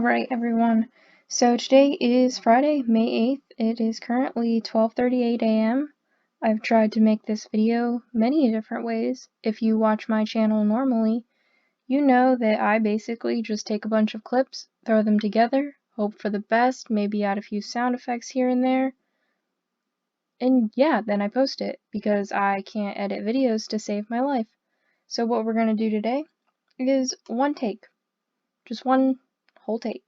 Alright everyone, so today is Friday, May 8th. It is currently 12:38 a.m. I've tried to make this video many different ways. If you watch my channel normally, you know that I basically just take a bunch of clips, throw them together, hope for the best, maybe add a few sound effects here and there, and yeah, then I post it because I can't edit videos to save my life. So what we're going to do today is one take, just one whole take.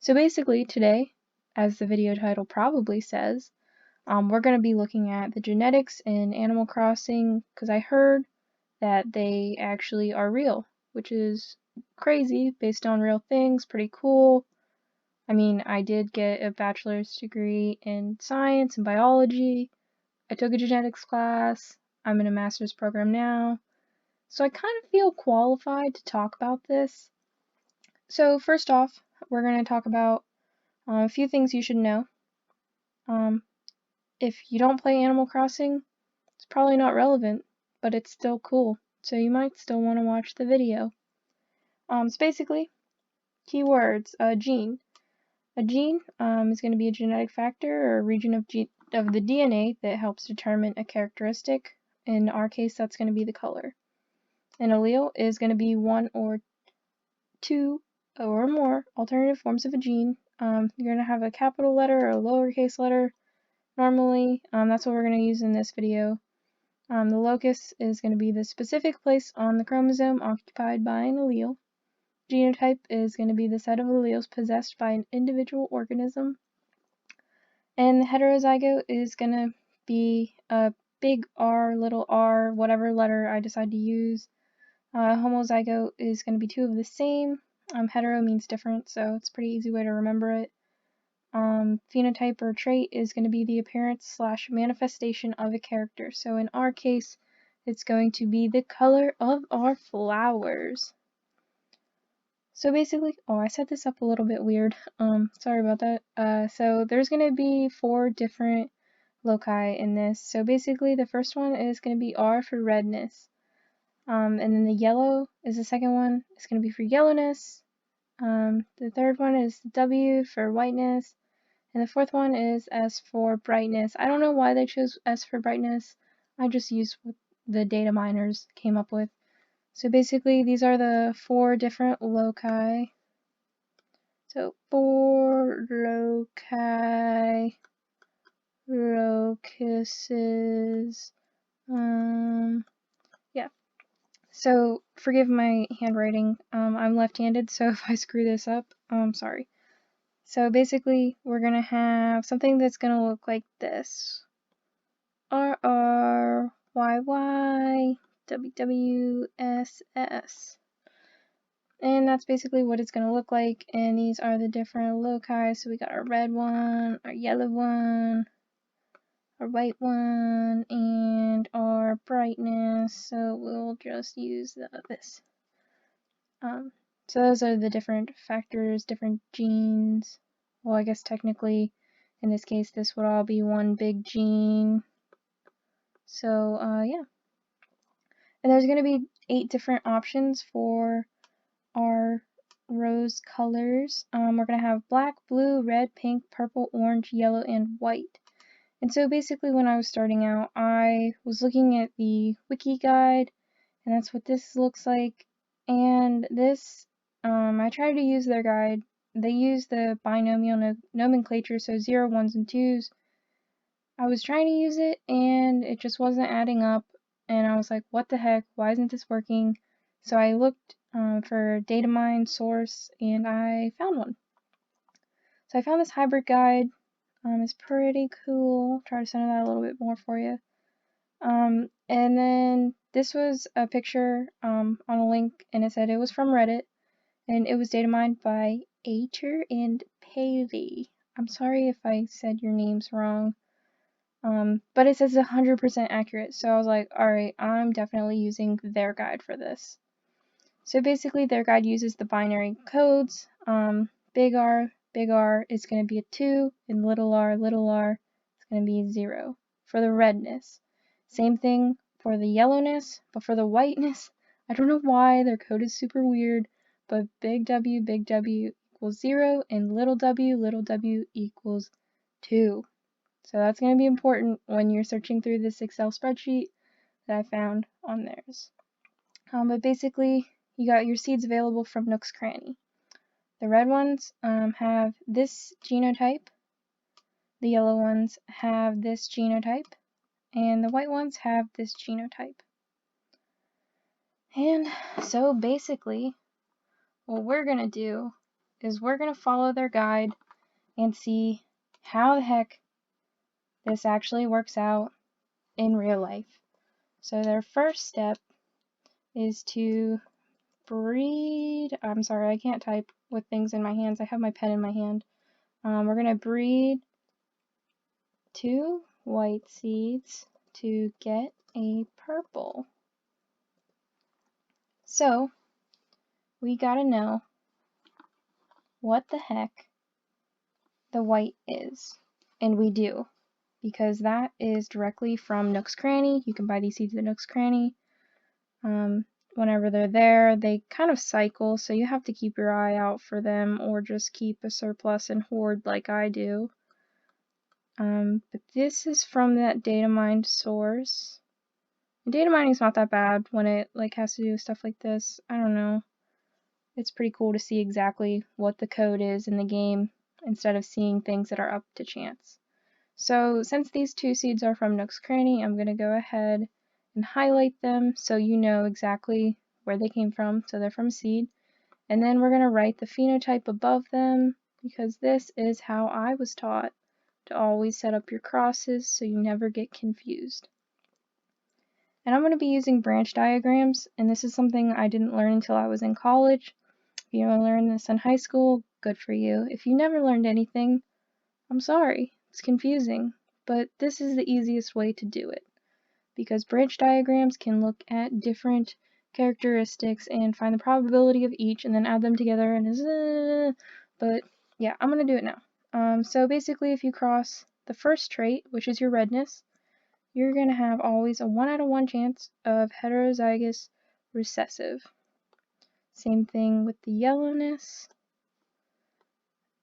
So basically today, as the video title probably says, we're going to be looking at the genetics in Animal Crossing because I heard that they actually are real, which is crazy based on real things, pretty cool. I mean, I did get a bachelor's degree in science and biology. I took a genetics class. I'm in a master's program now. So I kind of feel qualified to talk about this. So first off, we're going to talk about a few things you should know. If you don't play Animal Crossing, it's probably not relevant, but it's still cool, so you might still want to watch the video. So basically, keywords, gene. A gene is going to be a genetic factor or a region of the DNA that helps determine a characteristic. In our case, that's going to be the color. An allele is going to be one or two or more alternative forms of a gene. You're going to have a capital letter or a lowercase letter. Normally, that's what we're going to use in this video. The locus is going to be the specific place on the chromosome occupied by an allele. Genotype is going to be the set of alleles possessed by an individual organism. And the heterozygote is going to be a big R, little r, whatever letter I decide to use. Homozygote is going to be two of the same. Hetero means different, so it's a pretty easy way to remember it. Phenotype or trait is going to be the appearance / manifestation of a character. So in our case, it's going to be the color of our flowers. So basically, I set this up a little bit weird. Sorry about that. So there's going to be 4 different loci in this. So basically, the first one is going to be R for redness. And then the yellow is the second one. It's going to be for yellowness. The third one is W for whiteness. And the fourth one is S for brightness. I don't know why they chose S for brightness. I just used what the data miners came up with. So basically, these are the 4 different loci. So 4 loci, locuses, yeah. So forgive my handwriting. I'm left-handed, so if I screw this up, I'm sorry. So basically, we're going to have something that's going to look like this. RRYY WWSS. And that's basically what it's going to look like. And these are the different loci. So we got our red one, our yellow one, our white one, and our brightness. So we'll just use this. So those are the different factors, different genes. Well, I guess technically, in this case, this would all be one big gene. So, yeah. And there's going to be 8 different options for our rose colors. We're going to have black, blue, red, pink, purple, orange, yellow, and white. And so basically when I was starting out, I was looking at the wiki guide, and that's what this looks like. And this, I tried to use their guide. They use the binomial nomenclature, so 0, 1s, and 2s. I was trying to use it, and it just wasn't adding up. And I was like, what the heck? Why isn't this working? So I looked for data mine source, and I found one. So I found this hybrid guide. It's pretty cool. I'll try to center that a little bit more for you. And then this was a picture on a link, and it said it was from Reddit, and it was data mined by Ater and Paley. I'm sorry if I said your names wrong. But it says 100% accurate, so I was like, alright, I'm definitely using their guide for this. So basically, their guide uses the binary codes. Big R is going to be a 2, and little r is going to be 0 for the redness. Same thing for the yellowness, but for the whiteness, I don't know why their code is super weird, but big W equals 0, and little w equals 2. So that's going to be important when you're searching through this Excel spreadsheet that I found on theirs. But basically, you got your seeds available from Nook's Cranny. The red ones have this genotype, the yellow ones have this genotype, and the white ones have this genotype. And so basically, what we're going to do is we're going to follow their guide and see how the heck this actually works out in real life. So their first step is to breed, I'm sorry, I can't type with things in my hands. I have my pen in my hand. We're going to breed 2 white seeds to get a purple. So we got to know what the heck the white is. And we do, because that is directly from Nook's Cranny. You can buy these seeds at Nook's Cranny. Whenever they're there, they kind of cycle, so you have to keep your eye out for them, or just keep a surplus and hoard like I do. But this is from that data mined source. Data mining is not that bad when it has to do with stuff like this. I don't know. It's pretty cool to see exactly what the code is in the game instead of seeing things that are up to chance. So since these 2 seeds are from Nook's Cranny, I'm going to go ahead and highlight them so you know exactly where they came from. So they're from seed. And then we're going to write the phenotype above them, because this is how I was taught to always set up your crosses so you never get confused. And I'm going to be using branch diagrams, and this is something I didn't learn until I was in college. If you learned this in high school, good for you. If you never learned anything, I'm sorry. It's confusing, but this is the easiest way to do it, because branch diagrams can look at different characteristics and find the probability of each and then add them together, and but yeah, I'm going to do it now. So basically, if you cross the first trait, which is your redness, you're going to have always a 1 out of 1 chance of heterozygous recessive. Same thing with the yellowness.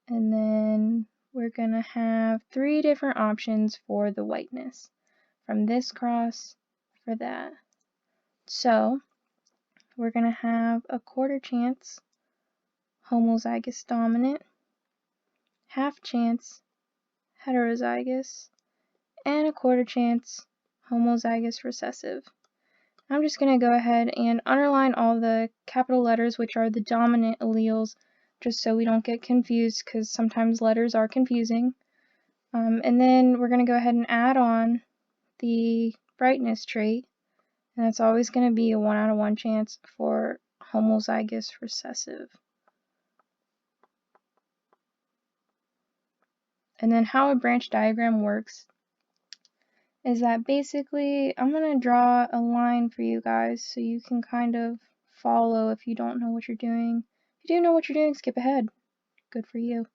And then we're going to have 3 different options for the whiteness, from this cross for that. So we're going to have a 1/4 chance homozygous dominant, 1/2 chance heterozygous, and a 1/4 chance homozygous recessive. I'm just going to go ahead and underline all the capital letters, which are the dominant alleles, just so we don't get confused, because sometimes letters are confusing. And then we're going to go ahead and add on the brightness trait, and that's always going to be a 1 out of 1 chance for homozygous recessive. And then how a branch diagram works is that basically I'm going to draw a line for you guys so you can kind of follow if you don't know what you're doing. If you do know what you're doing, skip ahead. Good for you.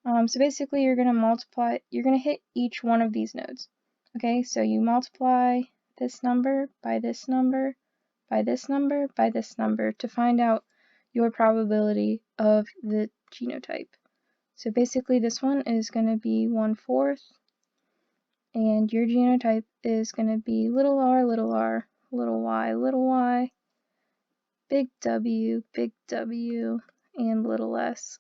So basically you're going to multiply, you're going to hit each one of these nodes. Okay, so you multiply this number by this number by this number by this number to find out your probability of the genotype. So basically this one is going to be 1/4, and your genotype is going to be little r, little y, big W, and little s.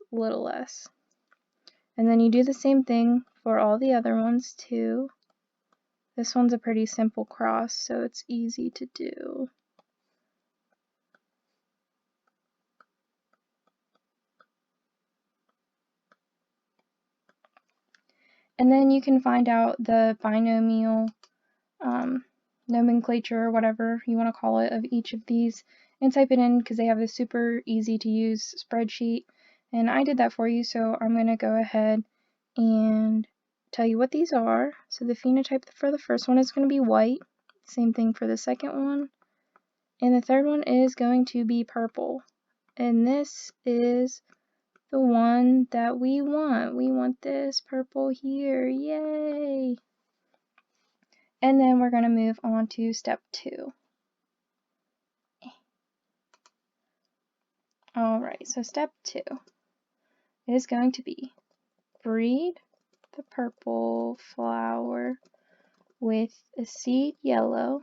And then you do the same thing for all the other ones too. This one's a pretty simple cross, so it's easy to do. And then you can find out the binomial nomenclature, or whatever you want to call it, of each of these and type it in, because they have this super easy to use spreadsheet. And I did that for you, so I'm going to go ahead and tell you what these are. So the phenotype for the first one is going to be white. Same thing for the second one. And the third one is going to be purple. And this is the one that we want. We want this purple here. Yay! And then we're going to move on to step 2. Alright, so step 2. is going to be breed the purple flower with a seed yellow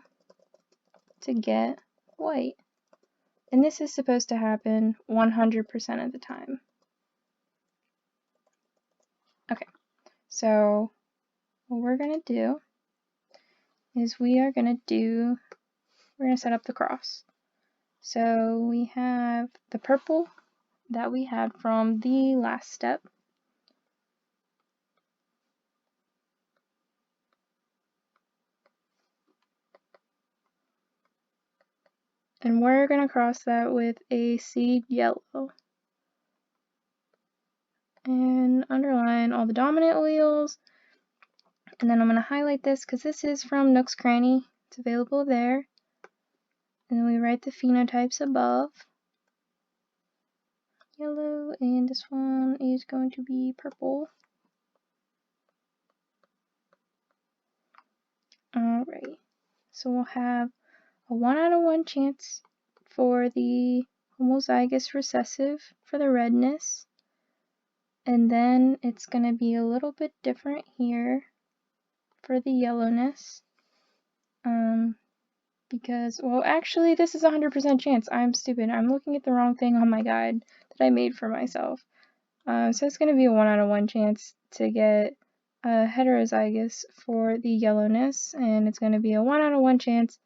to get white. And this is supposed to happen 100% of the time. Okay, so what we're going to do is we're going to set up the cross. So we have the purple that we had from the last step. And we're going to cross that with a seed yellow. And underline all the dominant alleles. And then I'm going to highlight this because this is from Nook's Cranny. It's available there. And then we write the phenotypes above. Yellow, and this one is going to be purple. Alright, so we'll have a 1 out of 1 chance for the homozygous recessive for the redness. And then it's going to be a little bit different here for the yellowness. Because, well, actually, this is a 100% chance. I'm stupid. I'm looking at the wrong thing on my guide that I made for myself. So it's going to be a 1 out of 1 chance to get heterozygous for the yellowness, and it's going to be a 1 out of 1 chance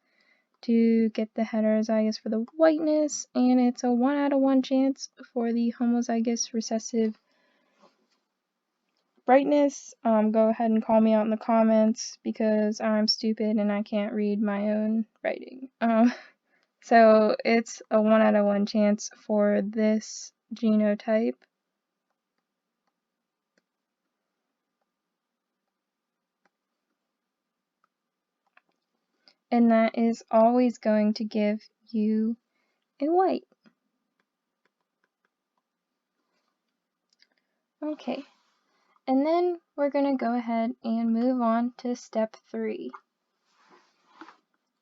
to get the heterozygous for the whiteness, and it's a 1 out of 1 chance for the homozygous recessive brightness. Go ahead and call me out in the comments because I'm stupid and I can't read my own writing. So it's a 1 out of 1 chance for this genotype. And that is always going to give you a white. Okay, and then we're going to go ahead and move on to step 3.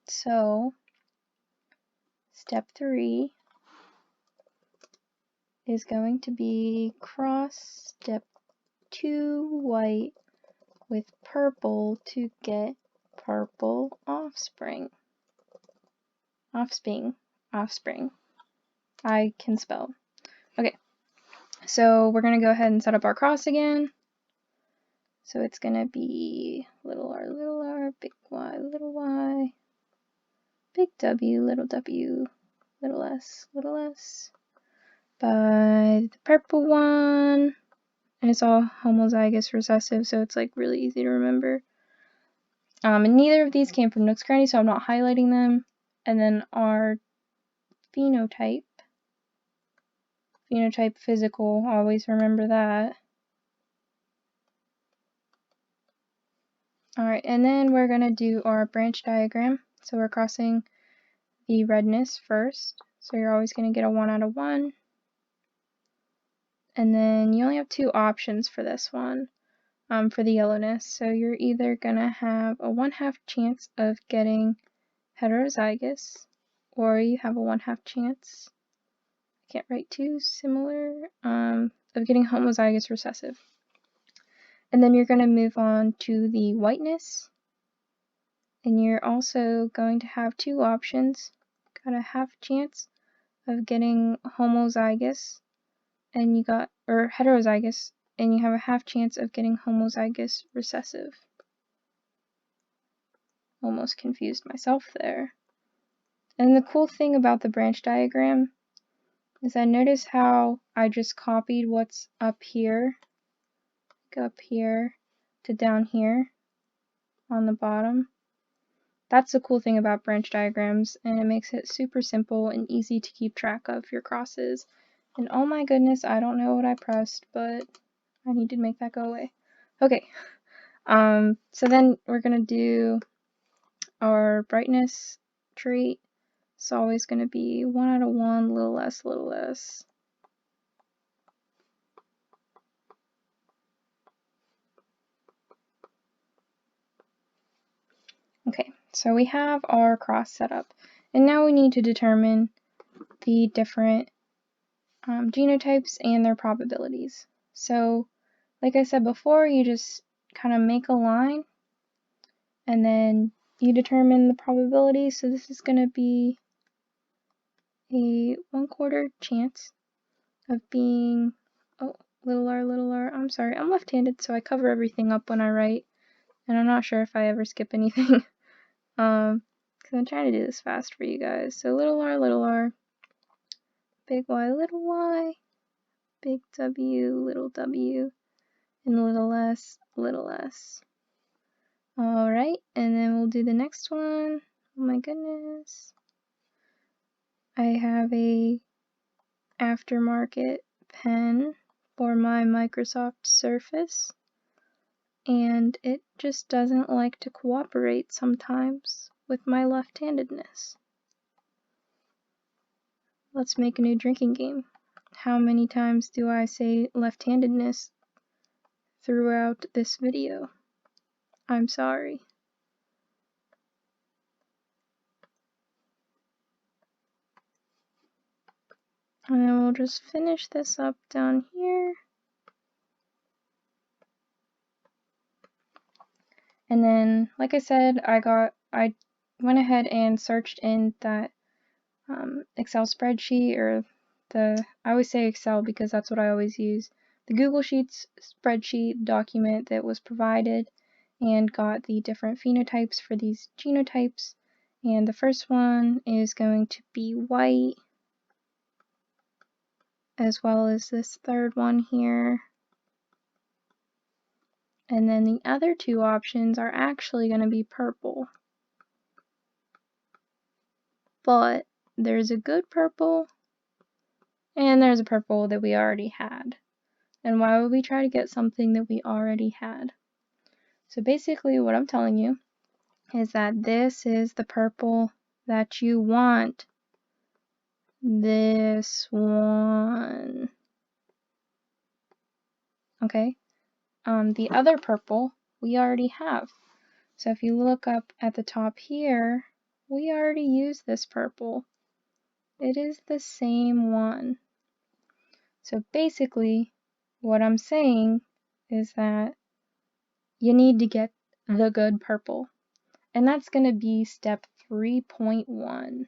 So, step 3 is going to be cross step 2 white with purple to get purple offspring. Offspring. I can spell. Okay, so we're going to go ahead and set up our cross again. So it's going to be little r, big Y, little y, big W, little s, by the purple one. And it's all homozygous recessive, so it's like really easy to remember. And neither of these came from Nook's Cranny, so I'm not highlighting them. And then our phenotype physical, always remember that. Alright, and then we're going to do our branch diagram. So we're crossing the redness first. So you're always going to get a 1 out of 1. And then you only have 2 options for this one, for the yellowness. So you're either going to have a 1/2 chance of getting heterozygous, or you have a 1/2 chance, I can't write too similar, of getting homozygous recessive. And then you're going to move on to the whiteness, and you're also going to have 2 options. Got a 1/2 chance of getting homozygous, and or heterozygous, and you have a 1/2 chance of getting homozygous recessive. Almost confused myself there. And the cool thing about the branch diagram is I notice how I just copied what's up here to down here on the bottom. That's the cool thing about branch diagrams, and it makes it super simple and easy to keep track of your crosses. And oh my goodness, I don't know what I pressed, but I need to make that go away. Okay, so then we're going to do our brightness trait. It's always going to be 1 out of 1, little less. Okay, so we have our cross set up, and now we need to determine the different genotypes and their probabilities. So, like I said before, you just kind of make a line, and then you determine the probability. So this is going to be a 1/4 chance of being, oh, little r, I'm sorry, I'm left-handed, so I cover everything up when I write, and I'm not sure if I ever skip anything, because I'm trying to do this fast for you guys. So little r, big Y, big W, and little s. Alright, and then we'll do the next one. Oh my goodness. I have a aftermarket pen for my Microsoft Surface, and it just doesn't like to cooperate sometimes with my left-handedness. Let's make a new drinking game. How many times do I say left-handedness throughout this video? I'm sorry. And then we'll just finish this up down here. And then, like I said, I went ahead and searched in that Excel spreadsheet, or I always say Excel because that's what I always use, the Google Sheets spreadsheet document that was provided, and got the different phenotypes for these genotypes. And the first one is going to be white, as well as this third one here. And then the other two options are actually going to be purple. But there's a good purple, and there's a purple that we already had. And why would we try to get something that we already had? So basically what I'm telling you is that this is the purple that you want. This one. Okay? The other purple we already have. So if you look up at the top here, we already used this purple. It is the same one. So basically, what I'm saying is that you need to get the good purple. And that's going to be step 3.1.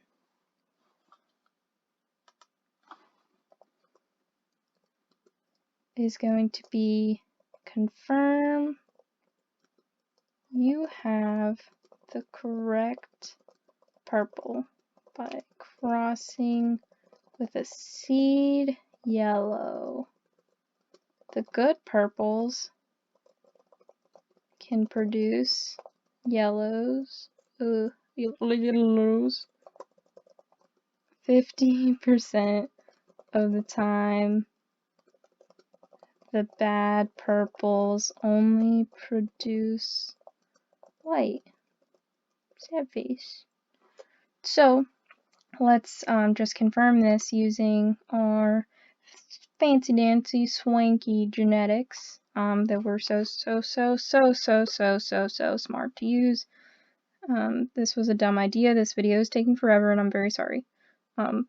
Is going to be confirm you have the correct purple by crossing with a seed yellow. The good purples can produce yellows, 50% of the time. The bad purples only produce white. Sad face. So let's just confirm this using our fancy dancy swanky genetics that we're so smart to use. This was a dumb idea. This video is taking forever and I'm very sorry.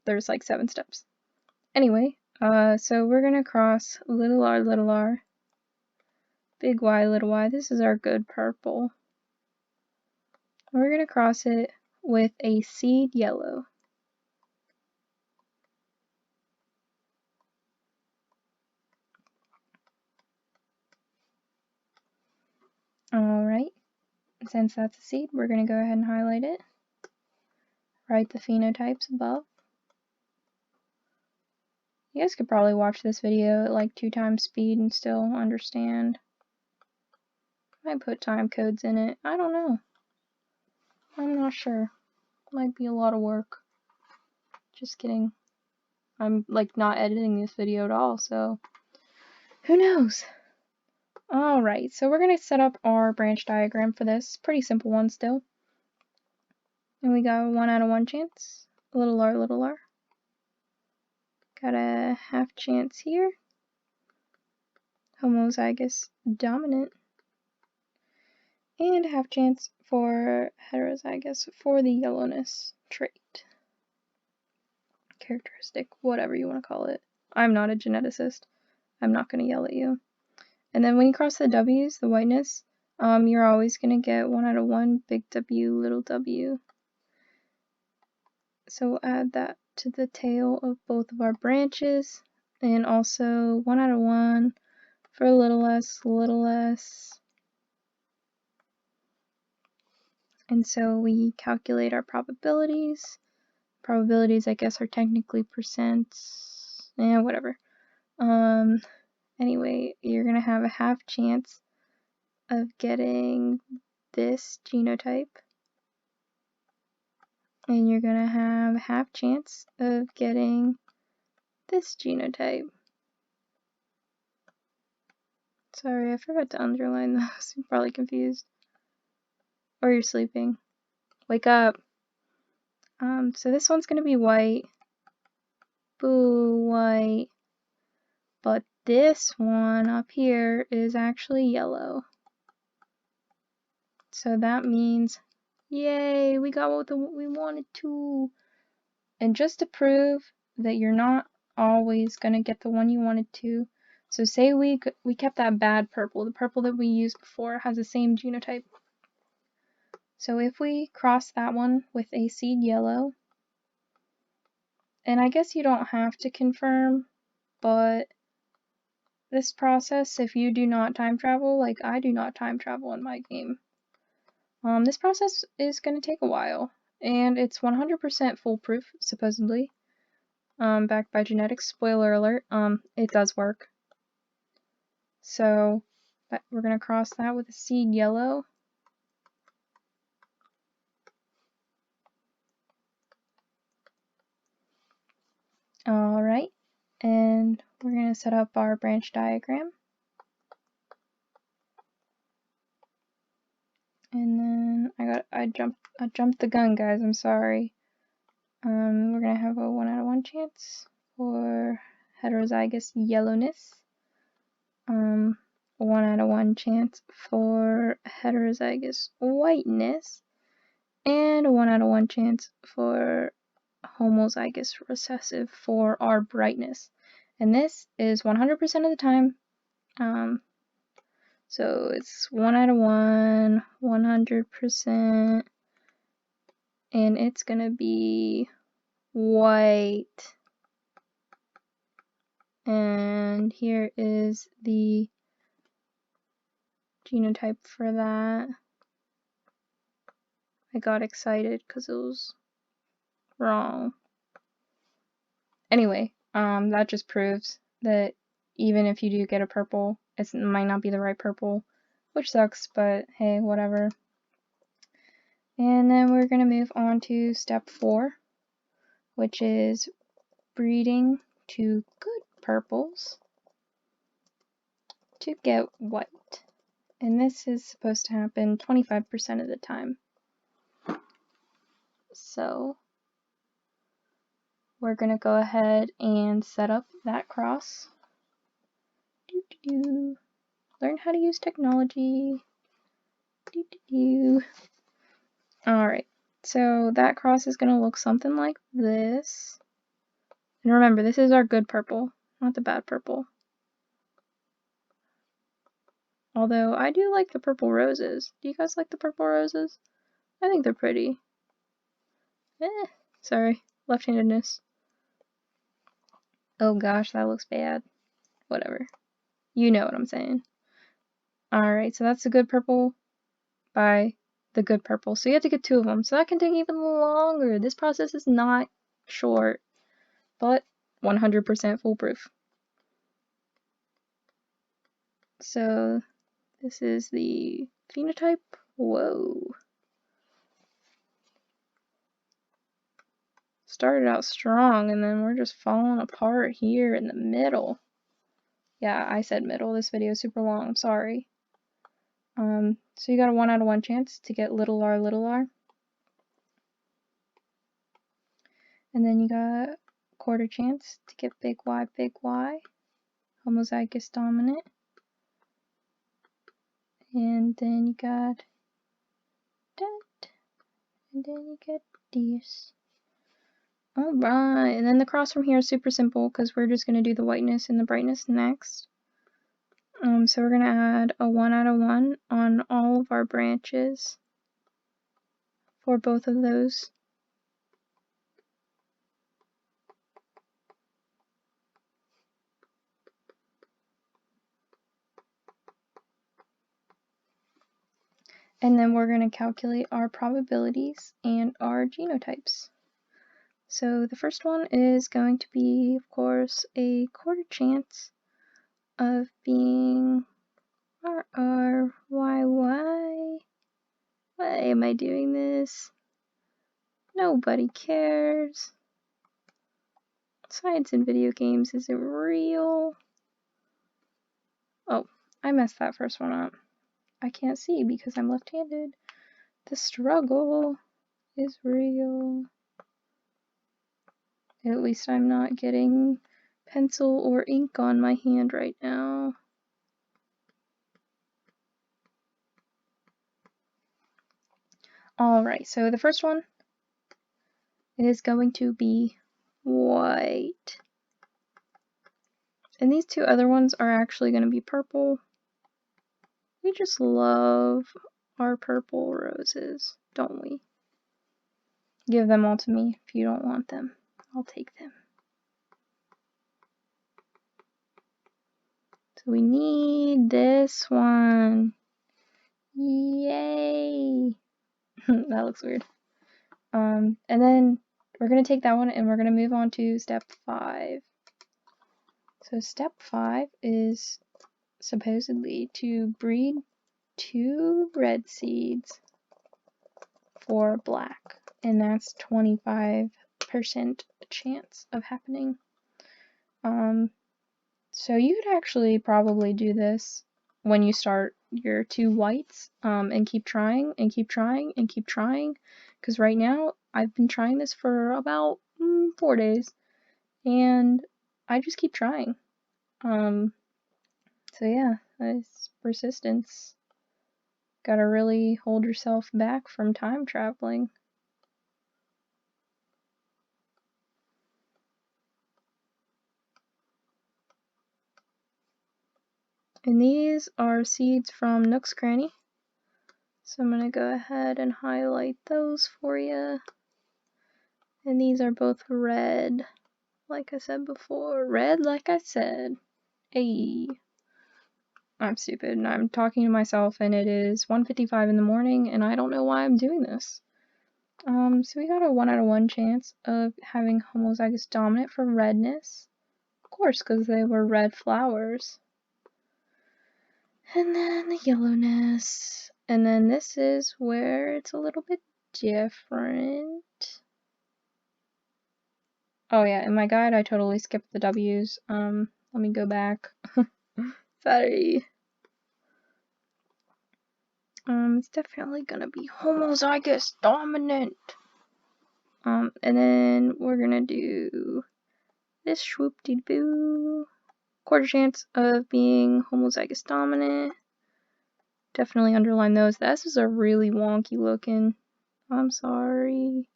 There's like 7 steps. Anyway, so we're gonna cross little r, big Y, little y. This is our good purple. We're gonna cross it with a seed yellow. Alright, since that's a seed, we're going to go ahead and highlight it. Write the phenotypes above. You guys could probably watch this video at like 2 times speed and still understand. I might put time codes in it. I don't know. I'm not sure. Might be a lot of work. Just kidding. I'm like not editing this video at all, so who knows? Alright, so we're going to set up our branch diagram for this. Pretty simple one still. And we got a 1 out of 1 chance. Little r. Got a half chance here. Homozygous dominant. And a half chance for heterozygous for the yellowness trait. Characteristic, whatever you want to call it. I'm not a geneticist. I'm not going to yell at you. And then when you cross the W's, the whiteness, you're always going to get 1 out of 1, big W, little w. So we'll add that to the tail of both of our branches, and also 1 out of 1 for little s, little s. And so we calculate our probabilities. Probabilities, I guess, are technically percents, whatever. Anyway, you're gonna have a half chance of getting this genotype, and you're gonna have a half chance of getting this genotype. Sorry, I forgot to underline those. You're probably confused. Or you're sleeping. Wake up. So this one's gonna be white. Boo, white. But this one up here is actually yellow. So that means, yay, we got what we wanted to. And just to prove that you're not always gonna get the one you wanted to, so say we kept that bad purple, the purple that we used before has the same genotype. So if we cross that one with a seed yellow, and I guess you don't have to confirm, but this process, if you do not time travel, like I do not time travel in my game, this process is going to take a while, and it's 100% foolproof, supposedly, backed by genetics. Spoiler alert, it does work. So we're going to cross that with a seed yellow. Alright, and we're going to set up our branch diagram. And then I jumped the gun, guys, I'm sorry. We're going to have a 1 out of 1 chance for heterozygous yellowness. 1 out of 1 chance for heterozygous whiteness, and a 1 out of 1 chance for homozygous recessive for our brightness. And this is 100% of the time. So it's 1 out of 1, 100%, and it's gonna be white. And here is the genotype for that. I got excited because it was wrong. Anyway, that just proves that even if you do get a purple, it might not be the right purple, which sucks, but hey, whatever. And then we're going to move on to step 4, which is breeding to good purples to get white. And this is supposed to happen 25% of the time. So we're going to go ahead and set up that cross. Learn how to use technology. Alright, so that cross is going to look something like this. And remember, this is our good purple, not the bad purple. Although, I do like the purple roses. Do you guys like the purple roses? I think they're pretty. Sorry, left-handedness. Oh gosh, that looks bad. Whatever. You know what I'm saying. Alright, so that's the good purple by the good purple. So you have to get 2 of them. So that can take even longer. This process is not short, but 100% foolproof. So this is the phenotype. Whoa. Started out strong and then we're just falling apart here in the middle. Yeah, I said middle. This video is super long. I'm sorry. So you got a 1 out of 1 chance to get little r, little r. And then you got a quarter chance to get big Y, homozygous dominant. And then you got that. And then you get this. Alright, and then the cross from here is super simple because we're just going to do the whiteness and the brightness next. So we're going to add a 1 out of 1 on all of our branches for both of those. And then we're going to calculate our probabilities and our genotypes. So the first one is going to be, of course, a quarter chance of being RR. Why am I doing this? Nobody cares. Science in video games isn't real. Oh, I messed that first one up. I can't see because I'm left-handed. The struggle is real. At least I'm not getting pencil or ink on my hand right now. Alright, so the first one is going to be white. And these two other ones are actually going to be purple. We just love our purple roses, don't we? Give them all to me if you don't want them. I'll take them. So we need this one. Yay! That looks weird. And then we're going to take that one and we're going to move on to step 5. So step 5 is supposedly to breed 2 red seeds for black, and that's 25% chance of happening. So you could actually probably do this when you start your 2 whites, and keep trying and keep trying and keep trying, because right now I've been trying this for about 4 days and I just keep trying. So yeah, it's persistence. Gotta really hold yourself back from time traveling. And these are seeds from Nook's Cranny. So I'm gonna go ahead and highlight those for you. And these are both red, like I said before. Red, like I said. Hey. I'm stupid, and I'm talking to myself, and it is 1:55 in the morning, and I don't know why I'm doing this. So we got a 1 out of 1 chance of having homozygous dominant for redness. Of course, because they were red flowers. And then the yellowness. And then this is where it's a little bit different. Oh yeah, in my guide I totally skipped the W's. Let me go back. Sorry. It's definitely gonna be homozygous dominant. And then we're gonna do this swoop-de-boo. Quarter chance of being homozygous dominant. Definitely underline those. The S's are really wonky looking. I'm sorry.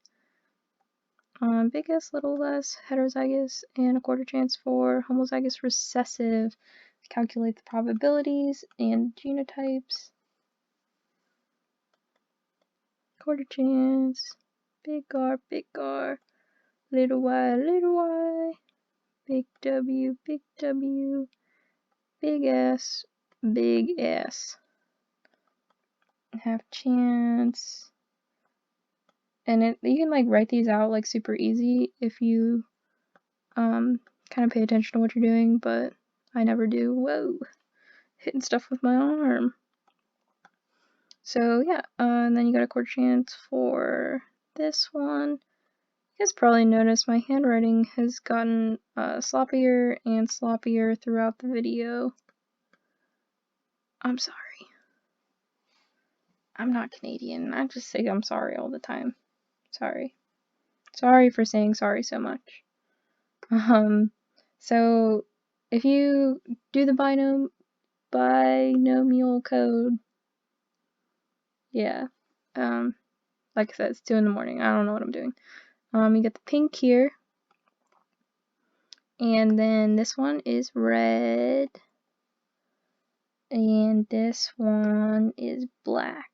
Big S, little s, heterozygous, and a quarter chance for homozygous recessive. Calculate the probabilities and genotypes. Quarter chance. Big R, little y, big W, big S, big S. Half chance. And you can like write these out like super easy if you kind of pay attention to what you're doing, but I never do. Whoa, hitting stuff with my arm. So yeah, and then you got a quarter chance for this one. You guys probably noticed my handwriting has gotten sloppier and sloppier throughout the video. I'm sorry. I'm not Canadian. I just say I'm sorry all the time. Sorry. Sorry for saying sorry so much. So if you do the binomial code, yeah, like I said, it's 2 in the morning. I don't know what I'm doing. You get the pink here. And then this one is red. And this one is black.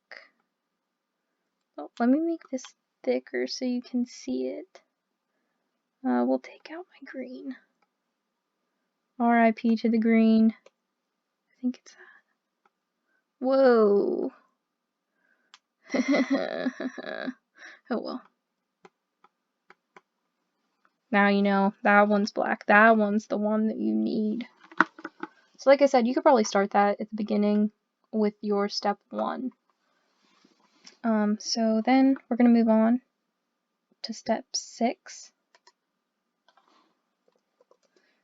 Oh, let me make this thicker so you can see it. We'll take out my green. RIP to the green. I think it's that. Whoa. Oh well. Now you know that one's black. That one's the one that you need. So like I said, you could probably start that at the beginning with your step 1. So then we're going to move on to step 6.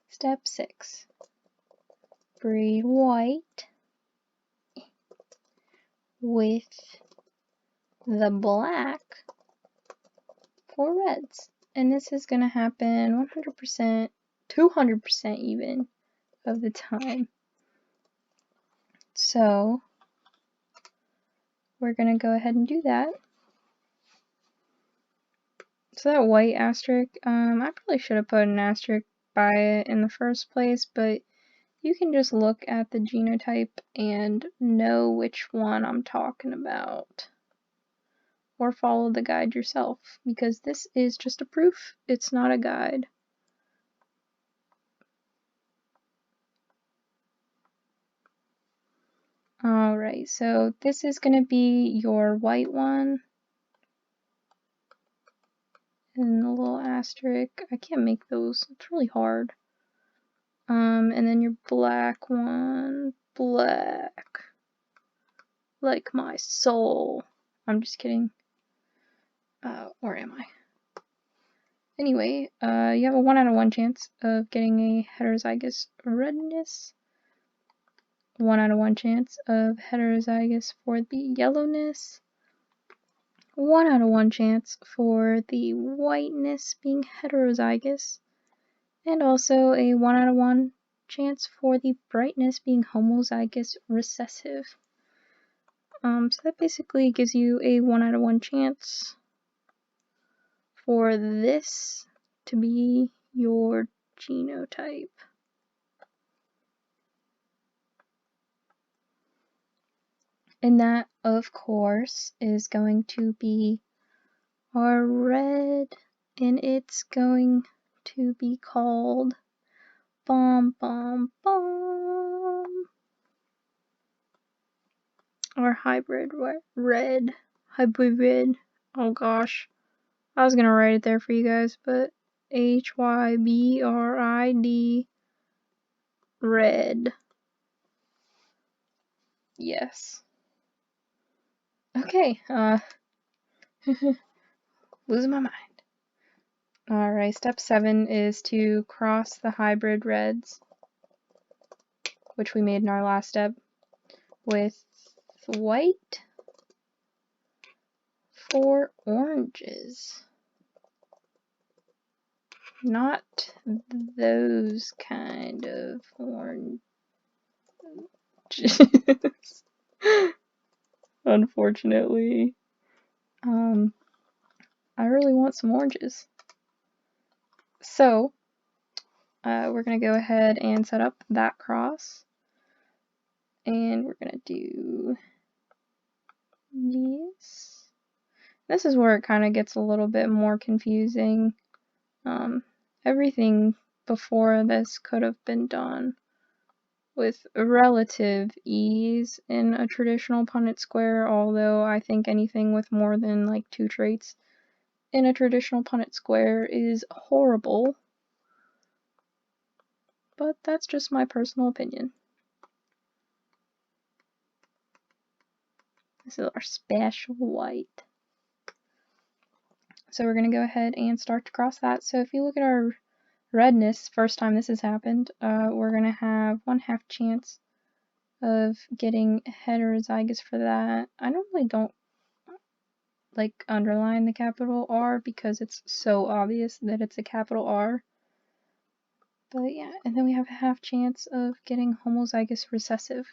Step 6. Breed white with the black for reds. And this is going to happen 100%, 200% even of the time. So we're going to go ahead and do that. So that white asterisk, I probably should have put an asterisk by it in the first place, but you can just look at the genotype and know which one I'm talking about. Or follow the guide yourself, because this is just a proof, it's not a guide. Alright, so this is going to be your white one. And a little asterisk. I can't make those, it's really hard. And then your black one. Black. Like my soul. I'm just kidding. Where am I? Anyway, you have a 1 out of 1 chance of getting a heterozygous redness. 1 out of 1 chance of heterozygous for the yellowness. 1 out of 1 chance for the whiteness being heterozygous. And also a 1 out of 1 chance for the brightness being homozygous recessive. So that basically gives you a 1 out of 1 chance for this to be your genotype. And that, of course, is going to be our red, and it's going to be called Bomb Bomb Bomb. Our hybrid red. Hybrid red. Oh gosh. I was gonna write it there for you guys, but HYBRID red. Yes. Okay, losing my mind. Alright, step 7 is to cross the hybrid reds, which we made in our last step, with white for oranges. Not those kind of oranges. Unfortunately. I really want some oranges. So, we're going to go ahead and set up that cross. And we're going to do this. This is where it kind of gets a little bit more confusing. Everything before this could have been done with relative ease in a traditional Punnett square, although I think anything with more than like 2 traits in a traditional Punnett square is horrible. But that's just my personal opinion. This is our special white. So we're going to go ahead and start to cross that. So if you look at our redness, first time this has happened, we're going to have 1/2 chance of getting heterozygous for that. I normally don't like underline the capital R because it's so obvious that it's a capital R. But yeah, and then we have a 1/2 chance of getting homozygous recessive.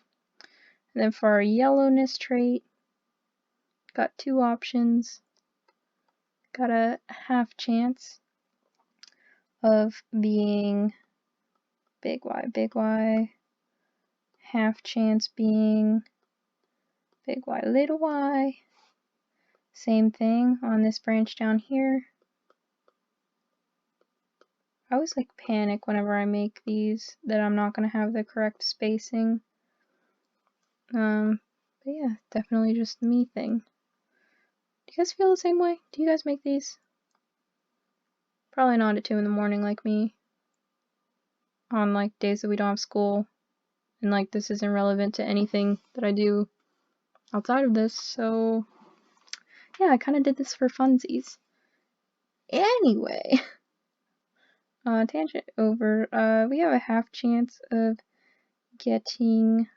And then for our yellowness trait, got 2 options. got a half chance of being big Y, half chance being big Y, little y. Same thing on this branch down here. I always like panic whenever I make these that I'm not going to have the correct spacing. But yeah, definitely just me thing. Do you guys feel the same way? Do you guys make these? Probably not at 2 in the morning like me. On like days that we don't have school. And like this isn't relevant to anything that I do outside of this. So yeah, I kind of did this for funsies. Anyway. Tangent over. We have a half chance of getting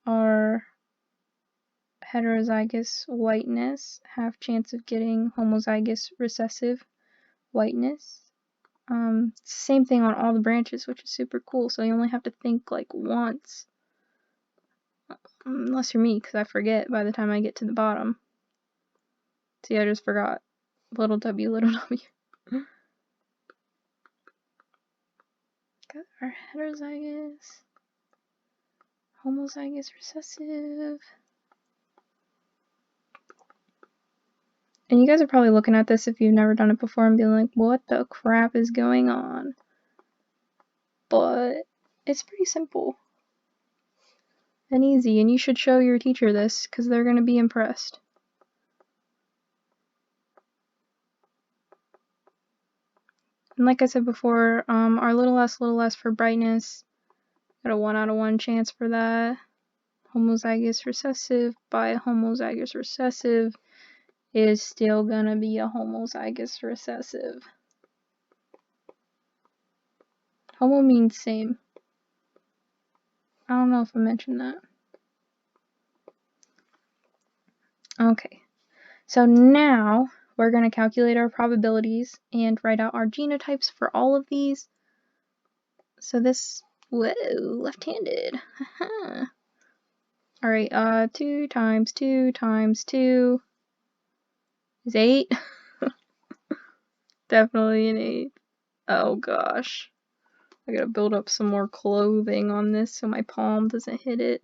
our heterozygous whiteness, half chance of getting homozygous recessive whiteness. It's the same thing on all the branches, which is super cool, so you only have to think like once. Unless you're me, because I forget by the time I get to the bottom. See, I just forgot. Little w, little w. Got our heterozygous, homozygous recessive. And you guys are probably looking at this if you've never done it before and being like, what the crap is going on? But it's pretty simple and easy, and you should show your teacher this because they're going to be impressed. And like I said before, our little s for brightness, got a 1 out of 1 chance for that. Homozygous recessive by homozygous recessive is still gonna be a homozygous recessive. Homo means same. I don't know if I mentioned that. Okay, so now we're going to calculate our probabilities and write out our genotypes for all of these. So this, whoa, left-handed. Alright, 2 times 2 times 2 is 8. Definitely an 8. Oh gosh. I gotta build up some more clothing on this so my palm doesn't hit it.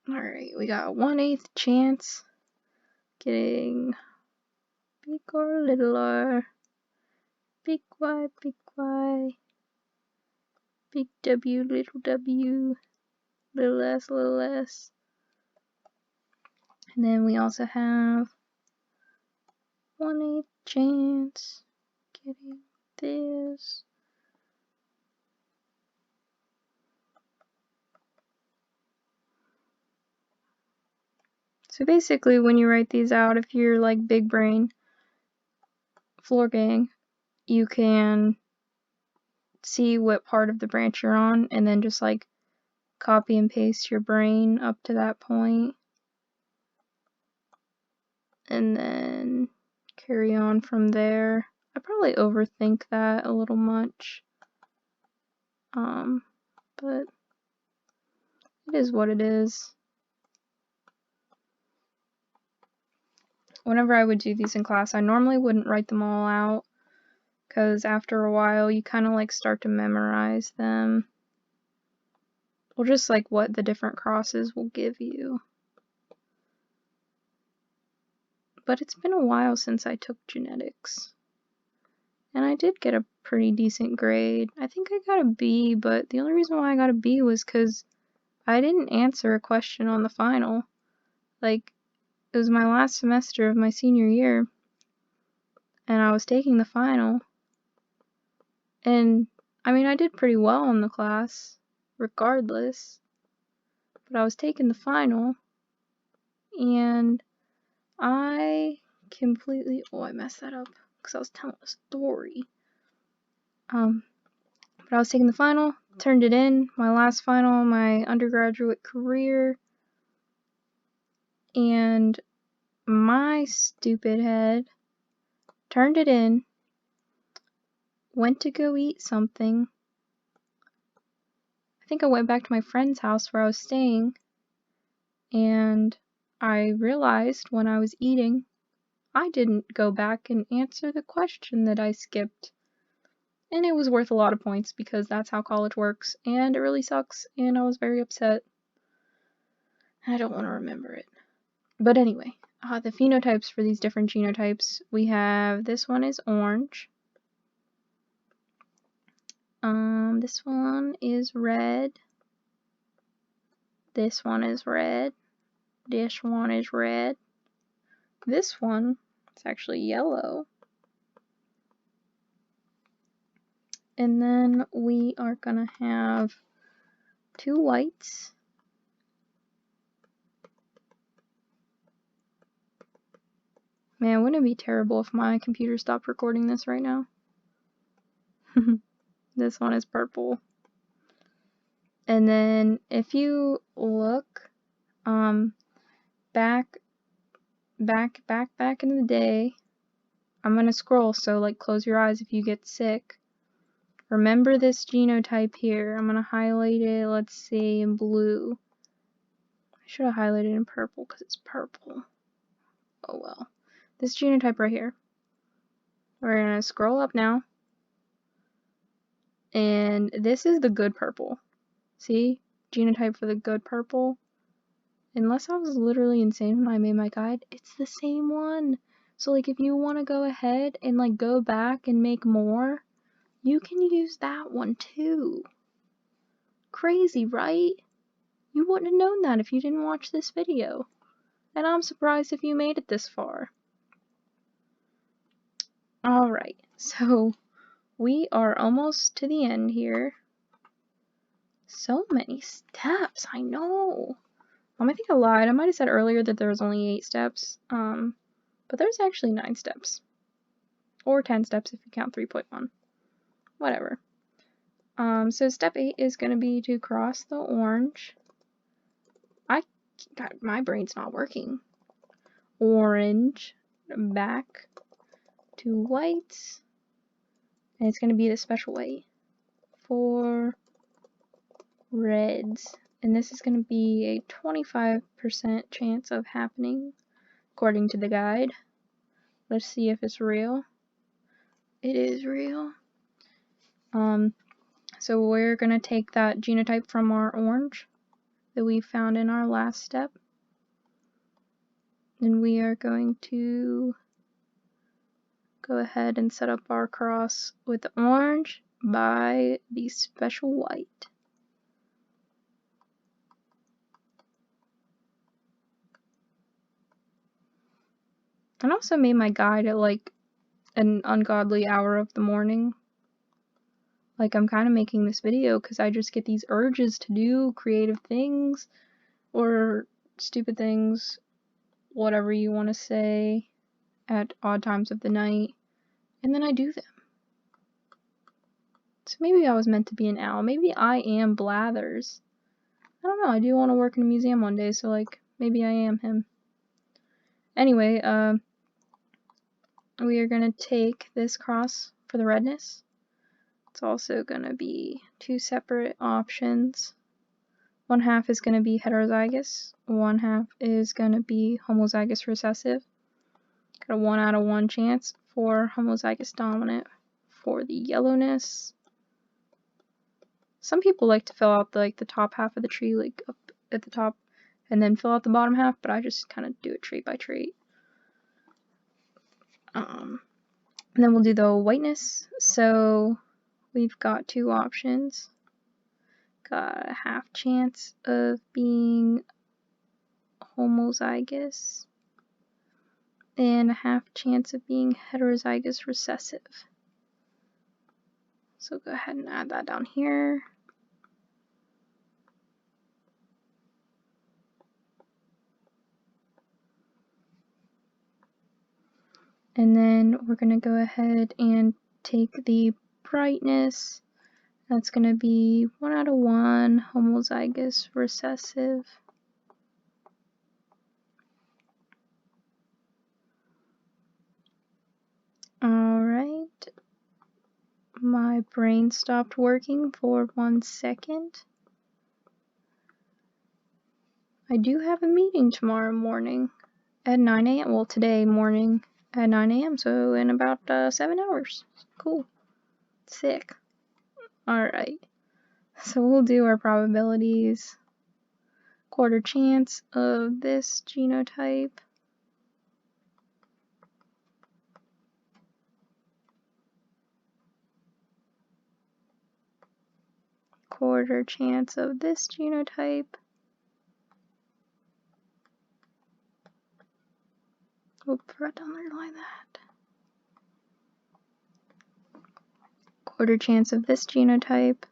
Alright, we got a 1/8 chance getting big or little r, big Y, big W, little s. And then we also have 1/8 chance getting this. So basically when you write these out, if you're like big brain, floor gang, you can see what part of the branch you're on and then just like copy and paste your brain up to that point. And then carry on from there. I probably overthink that a little much. But it is what it is. Whenever I would do these in class, I normally wouldn't write them all out because after a while you kind of like start to memorize them. Or just like what the different crosses will give you. But it's been a while since I took genetics. And I did get a pretty decent grade. I think I got a B, but the only reason why I got a B was because I didn't answer a question on the final. Like, it was my last semester of my senior year, and I was taking the final. And, I mean, I did pretty well in the class, regardless. But I was taking the final, and I completely... Oh, I messed that up, because I was telling a story. But I was taking the final, turned it in, my last final, my undergraduate career, and my stupid head turned it in, went to go eat something. I think I went back to my friend's house where I was staying, and I realized when I was eating, I didn't go back and answer the question that I skipped. And it was worth a lot of points because that's how college works, and it really sucks, and I was very upset. I don't want to remember it. But anyway, the phenotypes for these different genotypes, we have, this one is orange. This one is red. This one is red. This one is red. This one is actually yellow. And then we are gonna have 2 whites. Man, wouldn't it be terrible if my computer stopped recording this right now? This one is purple. And then if you look back in the day, I'm gonna scroll, so like close your eyes if you get sick. Remember this genotype here. I'm gonna highlight it, let's see, in blue. I should have highlighted in purple because it's purple. Oh well. This genotype right here. We're gonna scroll up now. And this is the good purple. See? Genotype for the good purple. Unless I was literally insane when I made my guide, it's the same one. So like if you want to go ahead and like go back and make more, you can use that one too. Crazy, right? You wouldn't have known that if you didn't watch this video. And I'm surprised if you made it this far. Alright, so we are almost to the end here. So many steps, I know. I think I lied. I might have said earlier that there was only 8 steps. But there's actually 9 steps. Or 10 steps if you count 3.1. Whatever. So step 8 is going to be to cross the orange. God, my brain's not working. Orange back to white. And it's going to be the special way for reds. And this is going to be a 25% chance of happening, according to the guide. Let's see if it's real. It is real. So we're going to take that genotype from our orange that we found in our last step. And we are going to go ahead and set up our cross with the orange by the special white. I also made my guide at like an ungodly hour of the morning. Like I'm kind of making this video because I just get these urges to do creative things or stupid things, whatever you want to say, at odd times of the night, and then I do them. So maybe I was meant to be an owl. Maybe I am Blathers. I don't know. I do want to work in a museum one day, so like maybe I am him. Anyway, we are gonna take this cross for the redness. It's also gonna be 2 separate options. 1/2 is gonna be heterozygous. 1/2 is gonna be homozygous recessive. Got a 1 out of 1 chance for homozygous dominant for the yellowness. Some people like to fill out the top half of the tree, like up at the top, and then fill out the bottom half, but I just kind of do it trait by trait. And then we'll do the whiteness. So we've got 2 options. Got a 1/2 chance of being homozygous and a 1/2 chance of being heterozygous recessive. So go ahead and add that down here. And then we're going to go ahead and take the brightness. That's going to be 1 out of 1 homozygous recessive. Alright. My brain stopped working for 1 second. I do have a meeting tomorrow morning at 9 a.m. Well, today morning at 9 a.m. So in about 7 hours. Cool. Sick. Alright. So we'll do our probabilities. Quarter chance of this genotype. Quarter chance of this genotype. Oop, forgot to underline that. Quarter chance of this genotype.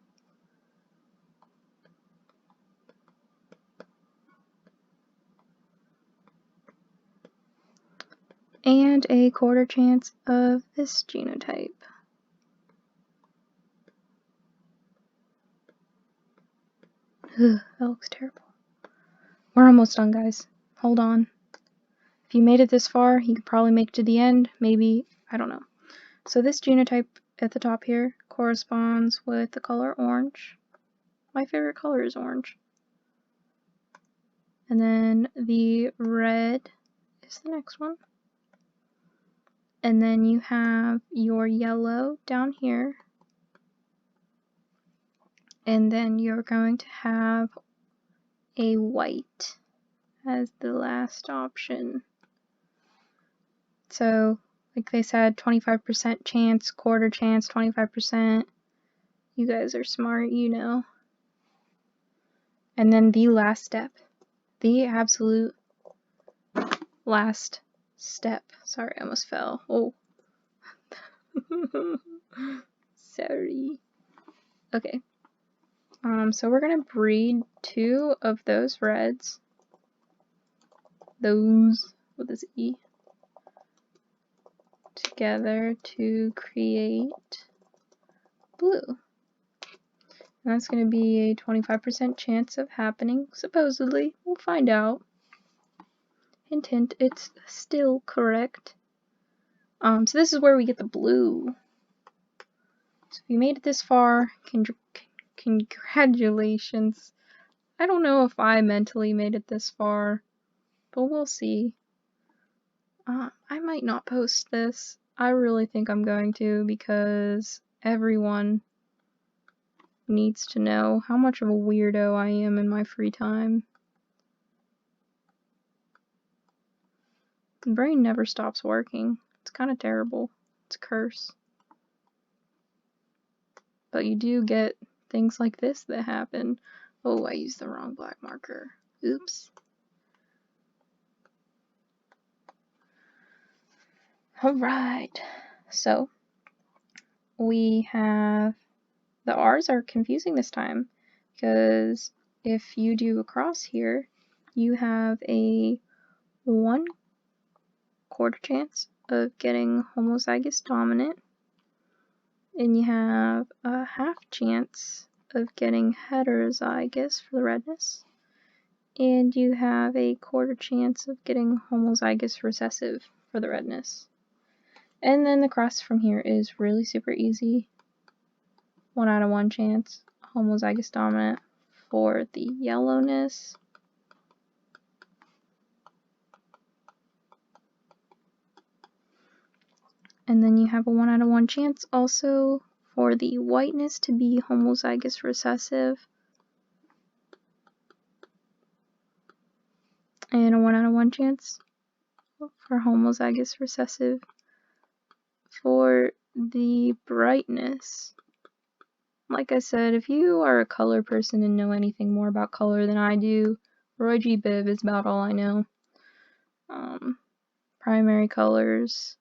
And a quarter chance of this genotype. Ugh, that looks terrible. We're almost done, guys. Hold on. If you made it this far, you could probably make it to the end. Maybe, I don't know. So this genotype at the top here corresponds with the color orange. My favorite color is orange. And then the red is the next one. And then you have your yellow down here. And then you're going to have a white as the last option. So, like they said, 25% chance, quarter chance, 25%. You guys are smart, you know. And then the last step. The absolute last step. Sorry, I almost fell. Oh. Sorry. Okay. So we're gonna breed 2 of those reds. Those with this E. Together to create blue. And that's going to be a 25% chance of happening, supposedly. We'll find out. Hint, hint, it's still correct. So this is where we get the blue. So if you made it this far, congratulations. I don't know if I mentally made it this far, but we'll see. I might not post this. I really think I'm going to, because everyone needs to know how much of a weirdo I am in my free time. The brain never stops working. It's kind of terrible. It's a curse. But you do get things like this that happen. Oh, I used the wrong black marker. Oops. Alright. So, we have... The R's are confusing this time, because if you do a cross here, you have a 1/4 chance of getting homozygous dominant, and you have a 1/2 chance of getting heterozygous for the redness, and you have a 1/4 chance of getting homozygous recessive for the redness. And then the cross from here is really super easy. 1 out of 1 chance homozygous dominant for the yellowness. And then you have a 1 out of 1 chance also for the whiteness to be homozygous recessive. And a 1 out of 1 chance for homozygous recessive for the brightness. Like I said, if you are a color person and know anything more about color than I do, Roy G. Biv is about all I know. Primary colors.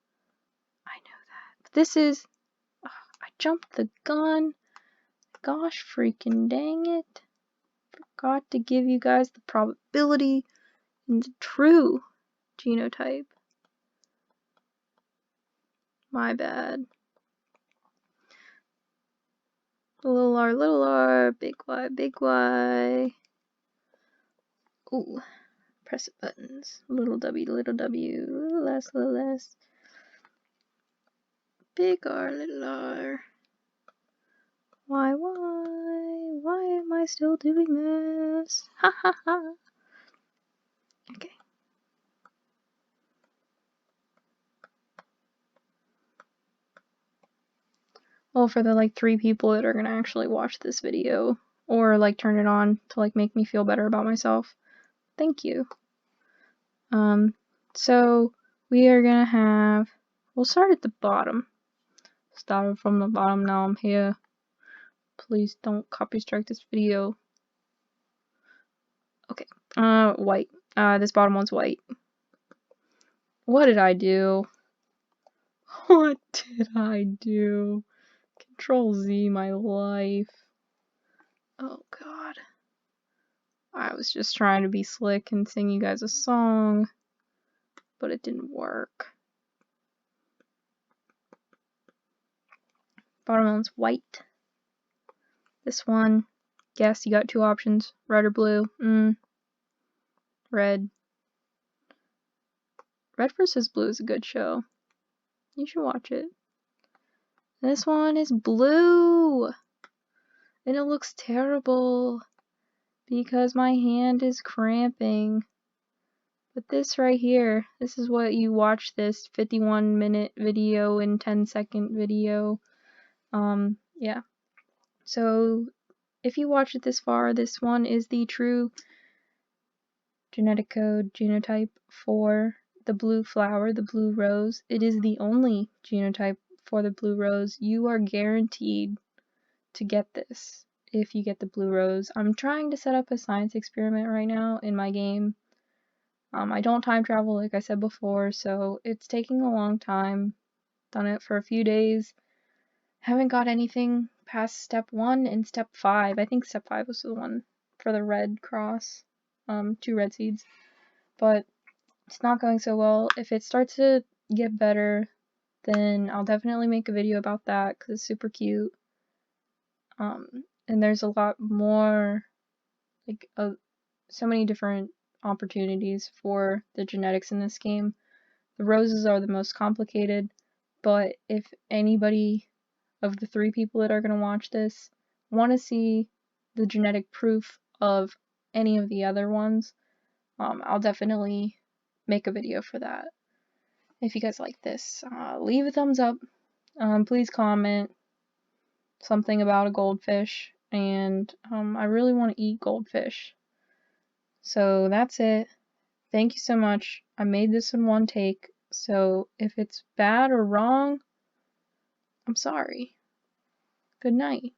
I know that. But this is... I jumped the gun. Gosh freaking dang it. Forgot to give you guys the probability and the true genotype. My bad. Little r, big Y. Ooh, press it buttons. Little w, little less. Big R, little r. Why am I still doing this? Ha ha ha. Well, for the like 3 people that are gonna actually watch this video or like turn it on to like make me feel better about myself. Thank you. So we are gonna have, we'll start at the bottom. Started from the bottom, now I'm here. Please don't copy strike this video. Okay, white. This bottom one's white. What did I do? What did I do? Control Z my life. Oh god. I was just trying to be slick and sing you guys a song, but it didn't work. Bottom one's white. This one, guess you got 2 options, red or blue. Red. Red vs. Blue is a good show. You should watch it. This one is blue! And it looks terrible because my hand is cramping. But this right here, this is what you watch this 51-minute video and 10-second video. Yeah. So if you watch it this far, this one is the true genetic code genotype for the blue flower, the blue rose. It is the only genotype for the blue rose. You are guaranteed to get this if you get the blue rose. I'm trying to set up a science experiment right now in my game. I don't time travel like I said before, so it's taking a long time. Done it for a few days. Haven't got anything past step 1 and step 5. I think step 5 was the one for the red cross. 2 red seeds. But it's not going so well. If it starts to get better, then I'll definitely make a video about that because it's super cute. And there's a lot more, like, so many different opportunities for the genetics in this game. The roses are the most complicated, but if anybody of the 3 people that are going to watch this want to see the genetic proof of any of the other ones, I'll definitely make a video for that. If you guys like this, leave a thumbs up. Please comment something about a goldfish, and I really want to eat goldfish. So that's it. Thank you so much. I made this in 1 take, so if it's bad or wrong, I'm sorry. Good night.